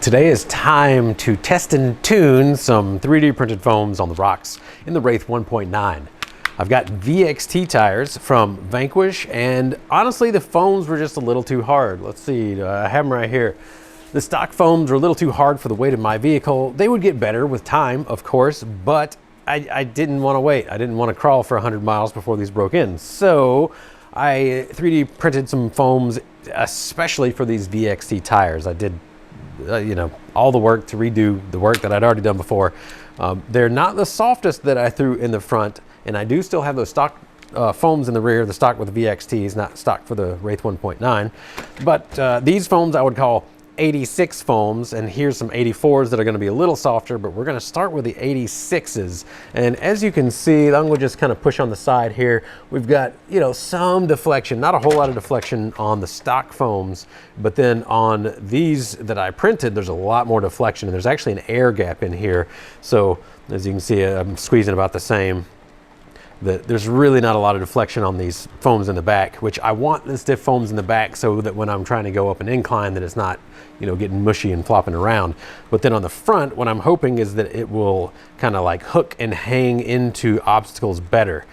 Today is time to test and tune some 3D printed foams on the rocks in the Wraith 1.9. I've got VXT tires from Vanquish, and honestly the foams were just a little too hard. Let's see, I have them right here. The stock foams were a little too hard for the weight of my vehicle. They would get better with time, of course, but I didn't want to wait. I didn't want to crawl for 100 miles before these broke in. So I 3D printed some foams, especially for these VXT tires. I did all the work to redo the work that I'd already done before. They're not the softest that I threw in the front, and I do still have those stock foams in the rear, the stock with the VXTs, not stock for the Wraith 1.9. But these foams I would call 86 foams, and here's some 84s that are going to be a little softer, but we're going to start with the 86s. And as you can see, I'm going to just kind of push on the side here. We've got, some deflection, not a whole lot of deflection on the stock foams, but then on these that I printed, there's a lot more deflection, and there's actually an air gap in here. So as you can see, I'm squeezing about the same. There's really not a lot of deflection on these foams in the back, which I want the stiff foams in the back so that when I'm trying to go up an incline that it's not, getting mushy and flopping around. But then on the front, what I'm hoping is that it will kind of like hook and hang into obstacles better.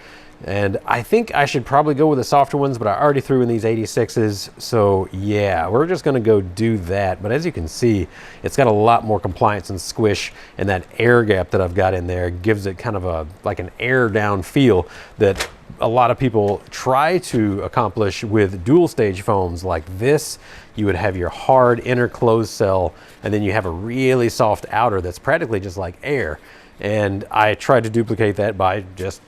And I think I should probably go with the softer ones, but I already threw in these 86s. So yeah, we're just gonna go do that. But as you can see, it's got a lot more compliance and squish, and that air gap that I've got in there gives it kind of like an air down feel that a lot of people try to accomplish with dual stage foams like this. You would have your hard inner closed cell, and then you have a really soft outer that's practically just like air. And I tried to duplicate that by just,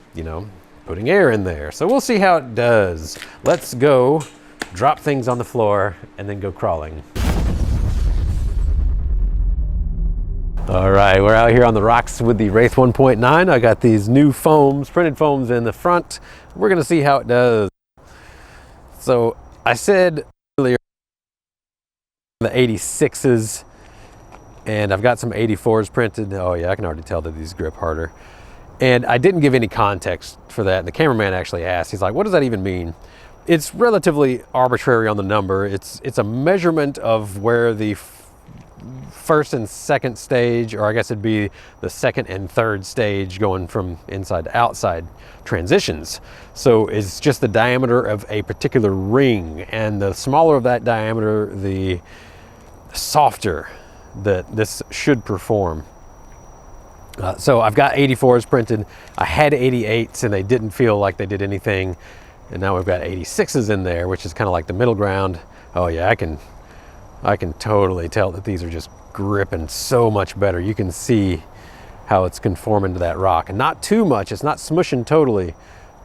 putting air in there. So we'll see how it does. Let's go drop things on the floor and then go crawling. All right, we're out here on the rocks with the Wraith 1.9. I got these new foams, printed foams in the front. We're gonna see how it does. So I said earlier the 86s, and I've got some 84s printed. Oh yeah, I can already tell that these grip harder. And I didn't give any context for that. The cameraman actually asked, he's like, what does that even mean? It's relatively arbitrary on the number. It's a measurement of where the first and second stage, or I guess it'd be the second and third stage going from inside to outside transitions. So it's just the diameter of a particular ring, and the smaller of that diameter, the softer that this should perform. So I've got 84s printed. I had 88s and they didn't feel like they did anything. And now we've got 86s in there, which is kind of like the middle ground. Oh yeah, I can totally tell that these are just gripping so much better. You can see how it's conforming to that rock, and not too much. It's not smushing totally,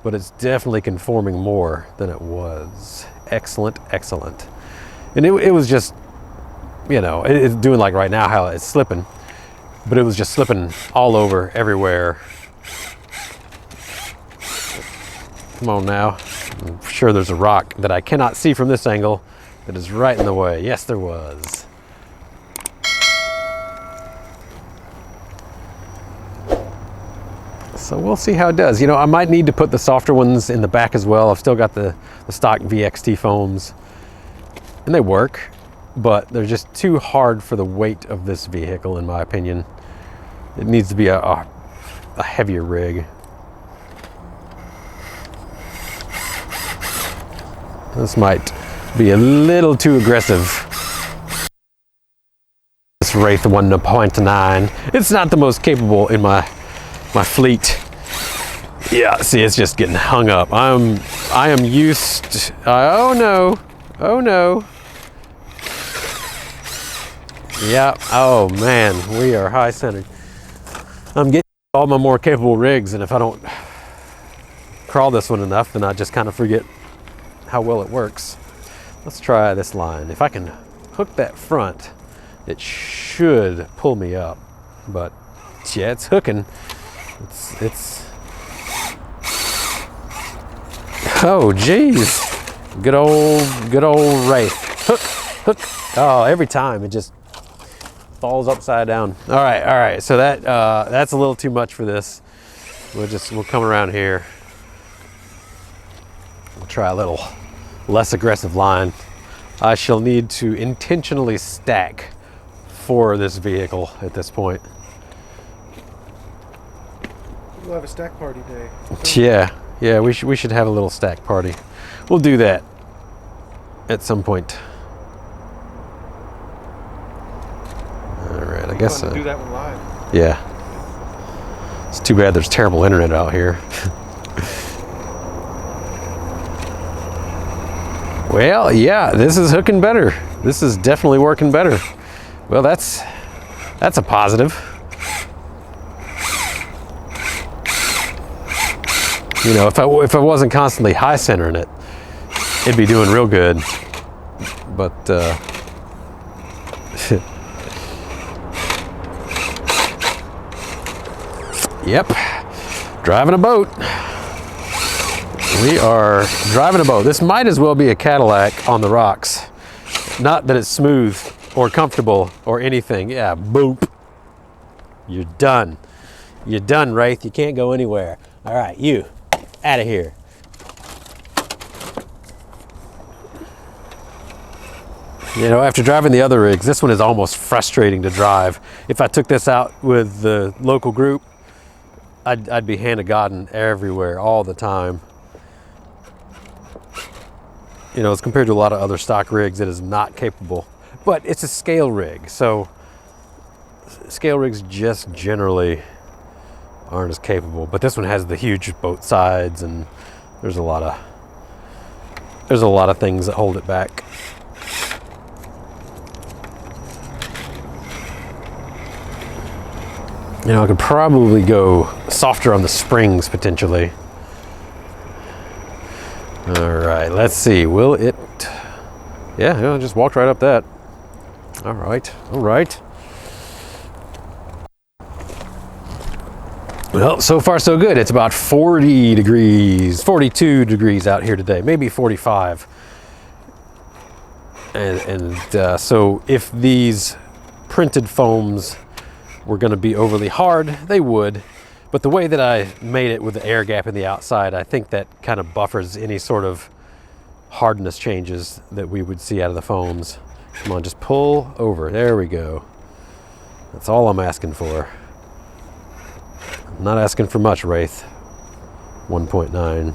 but it's definitely conforming more than it was. Excellent, excellent. And it was just, it's doing like right now how it's slipping. But it was just slipping all over, everywhere. Come on now. I'm sure there's a rock that I cannot see from this angle that is right in the way. Yes, there was. So we'll see how it does. I might need to put the softer ones in the back as well. I've still got the stock VXT foams, and they work, but they're just too hard for the weight of this vehicle, in my opinion. It needs to be a heavier rig. This might be a little too aggressive. This Wraith 1.9. It's not the most capable in my fleet. Yeah, see, it's just getting hung up. I am used to, oh no. Yeah, oh man, we are high centered. I'm getting all my more capable rigs, and if I don't crawl this one enough, then I just kind of forget how well it works. Let's try this line. If I can hook that front, it should pull me up. But yeah, it's hooking. It's oh geez. Good old Wraith. Hook. Oh, every time it just falls upside down. All right. So that's a little too much for this. We'll come around here. We'll try a little less aggressive line. I shall need to intentionally stack for this vehicle at this point. We'll have a stack party day. Yeah, we should have a little stack party. We'll do that at some point. All right, I guess do that one live. Yeah. It's too bad there's terrible internet out here. Well, yeah, this is hooking better. This is definitely working better. Well, that's a positive. You know, if I wasn't constantly high centering it, it'd be doing real good. But yep, driving a boat. We are driving a boat. This might as well be a Cadillac on the rocks. Not that it's smooth or comfortable or anything. Yeah, boop. You're done. You're done, Wraith. You can't go anywhere. All right, you, out of here. You know, after driving the other rigs, this one is almost frustrating to drive. If I took this out with the local group, I'd be hand-to-godding everywhere all the time. You know, as compared to a lot of other stock rigs, it is not capable. But it's a scale rig, so scale rigs just generally aren't as capable. But this one has the huge boat sides, and there's a lot of things that hold it back. You know, I could probably go softer on the springs potentially. All right, let's see. Will it? Yeah, just walked right up that. All right, all right. Well, so far so good. It's about 40 degrees, 42 degrees out here today, maybe 45. And so if these printed foams were going to be overly hard, they would. But the way that I made it with the air gap in the outside, I think that kind of buffers any sort of hardness changes that we would see out of the foams. Come on, just pull over. There we go. That's all I'm asking for. I'm not asking for much, Wraith. 1.9.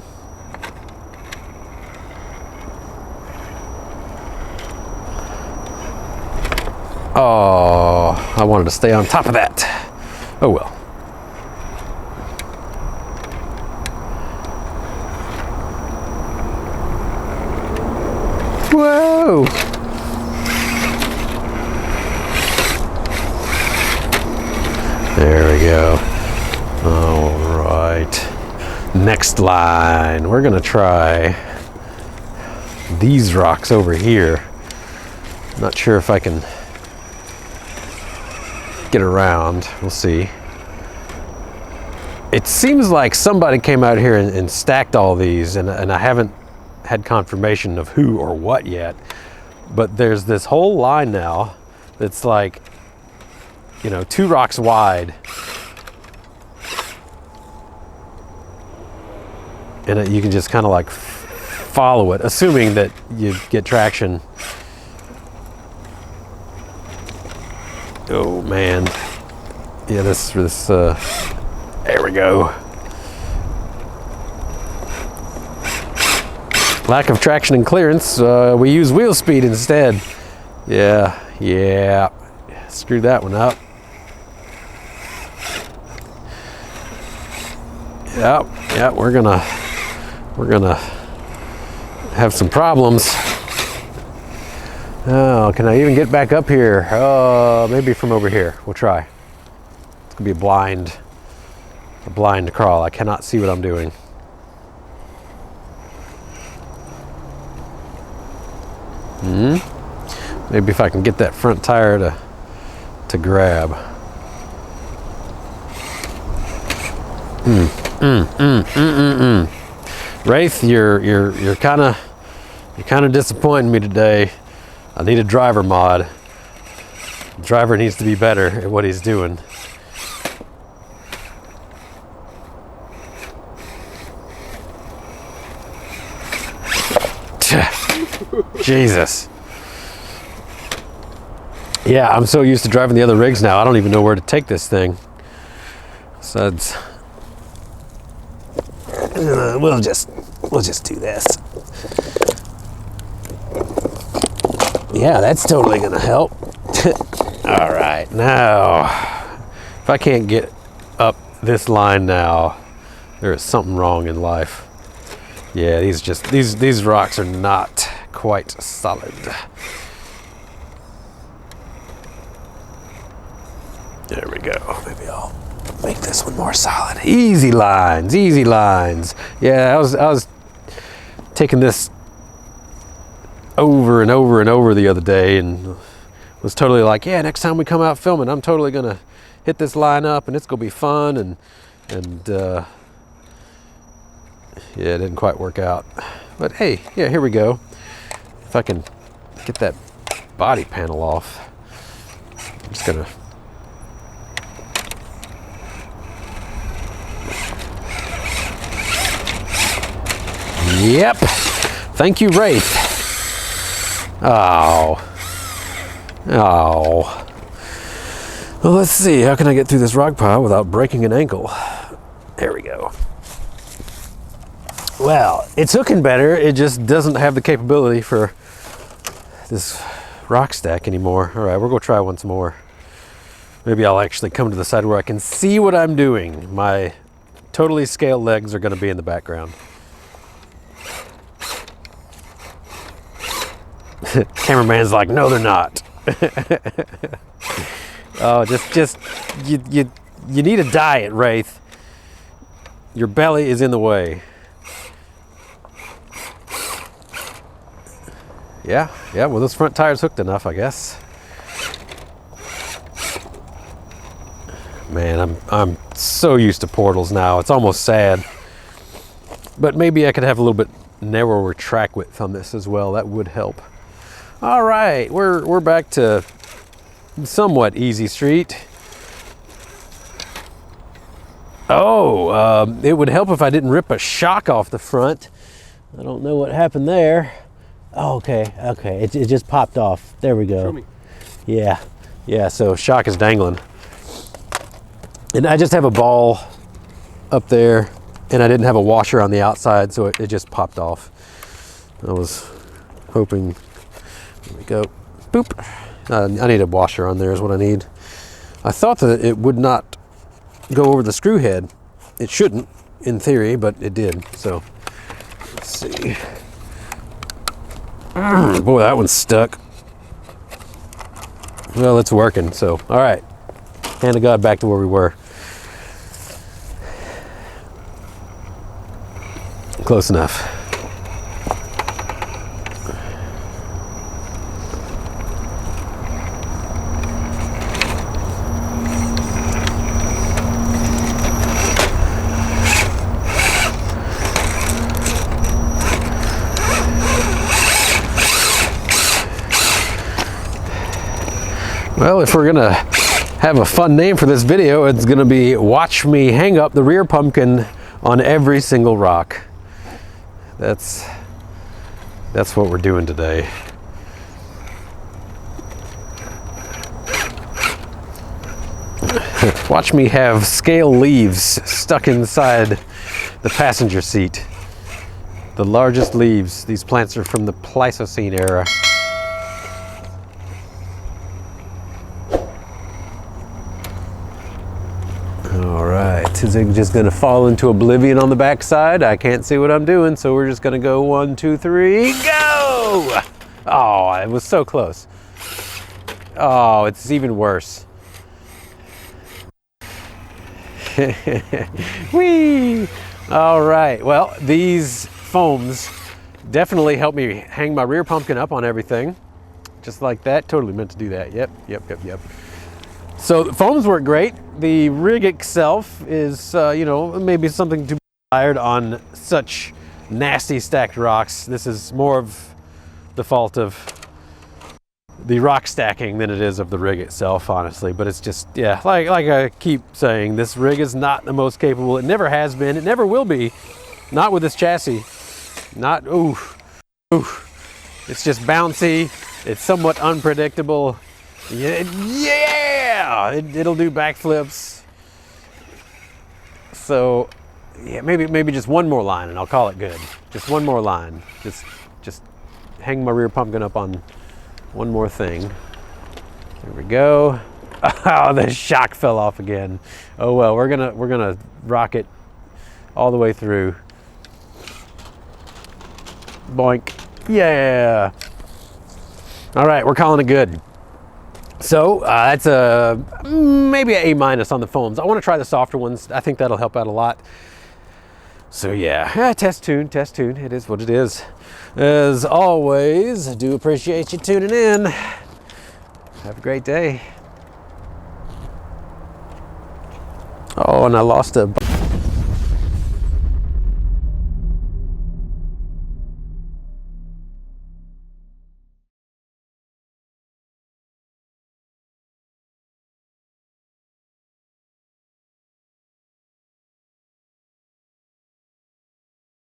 Oh, I wanted to stay on top of that. Oh well. Whoa! There we go. All right. Next line. We're gonna try these rocks over here. Not sure if I can get around. We'll see. It seems like somebody came out here and stacked all these, and I haven't had confirmation of who or what yet, but there's this whole line now that's like, you know, 2 rocks wide, and you can just kind of like follow it, assuming that you get traction. Oh man, yeah, this there we go. Lack of traction and clearance, we use wheel speed instead. Yeah, screwed that one up. Yep, we're gonna have some problems. Oh, can I even get back up here? Maybe from over here. We'll try. It's gonna be a blind crawl. I cannot see what I'm doing. Maybe if I can get that front tire to grab. Wraith, you're kind of disappointing me today. I need a driver mod. The driver needs to be better at what he's doing. Jesus. Yeah, I'm so used to driving the other rigs now, I don't even know where to take this thing. So it's, we'll just do this. Yeah, that's totally gonna help. All right, now, if I can't get up this line now, there is something wrong in life. Yeah, these rocks are not quite solid. There we go. Maybe I'll make this one more solid. Easy lines, easy lines. Yeah, I was taking this over and over and over the other day and was totally like, yeah, next time we come out filming, I'm totally gonna hit this line up and it's gonna be fun, and yeah, it didn't quite work out. But hey, yeah, here we go. If I can get that body panel off, I'm just gonna. Yep. Thank you, Wraith. Oh. Oh. Well, let's see. How can I get through this rock pile without breaking an ankle? There we go. Well, it's hooking better. It just doesn't have the capability for this rock stack anymore. All right, we're going to try once more. Maybe I'll actually come to the side where I can see what I'm doing. My totally scaled legs are going to be in the background. Cameraman's like, no, they're not. Oh, just you need a diet, Wraith. Your belly is in the way. Yeah, well, those front tires hooked enough, I guess. Man, I'm so used to portals now. It's almost sad. But maybe I could have a little bit narrower track width on this as well. That would help. All right, we're back to somewhat easy street. Oh, it would help if I didn't rip a shock off the front. I don't know what happened there. Oh, okay, it just popped off. There we go. Show me. Yeah, so shock is dangling. And I just have a ball up there, and I didn't have a washer on the outside, so it just popped off. I was hoping, there we go, boop. I need a washer on there is what I need. I thought that it would not go over the screw head. It shouldn't, in theory, but it did, so let's see. Boy, that one's stuck. Well, it's working, so all right. Hand of God, back to where we were. Close enough. Well, if we're gonna have a fun name for this video, it's gonna be "Watch Me Hang Up the Rear Pumpkin on Every Single Rock." That's what we're doing today. Watch me have scale leaves stuck inside the passenger seat. The largest leaves. These plants are from the Pleistocene era. All right, is it just gonna fall into oblivion on the backside? I can't see what I'm doing, so we're just gonna go 1, 2, 3, go! Oh, it was so close. Oh, it's even worse. Whee! All right, well, these foams definitely help me hang my rear pumpkin up on everything. Just like that, totally meant to do that. Yep. So the foams work great. The rig itself is, maybe something to be desired on such nasty stacked rocks. This is more of the fault of the rock stacking than it is of the rig itself, honestly. But it's just, yeah, like I keep saying, this rig is not the most capable. It never has been. It never will be. Not with this chassis. Not, ooh. It's just bouncy. It's somewhat unpredictable. Yeah, it'll do backflips. So, yeah, maybe just one more line and I'll call it good. Just one more line. Just hang my rear pumpkin up on one more thing. There we go. Oh, the shock fell off again. Oh well, we're gonna rock it all the way through. Boink. Yeah. All right, we're calling it good. So that's maybe an A- on the foams. I want to try the softer ones. I think that'll help out a lot. So yeah, test tune. It is what it is. As always, I do appreciate you tuning in. Have a great day. Oh, and I lost a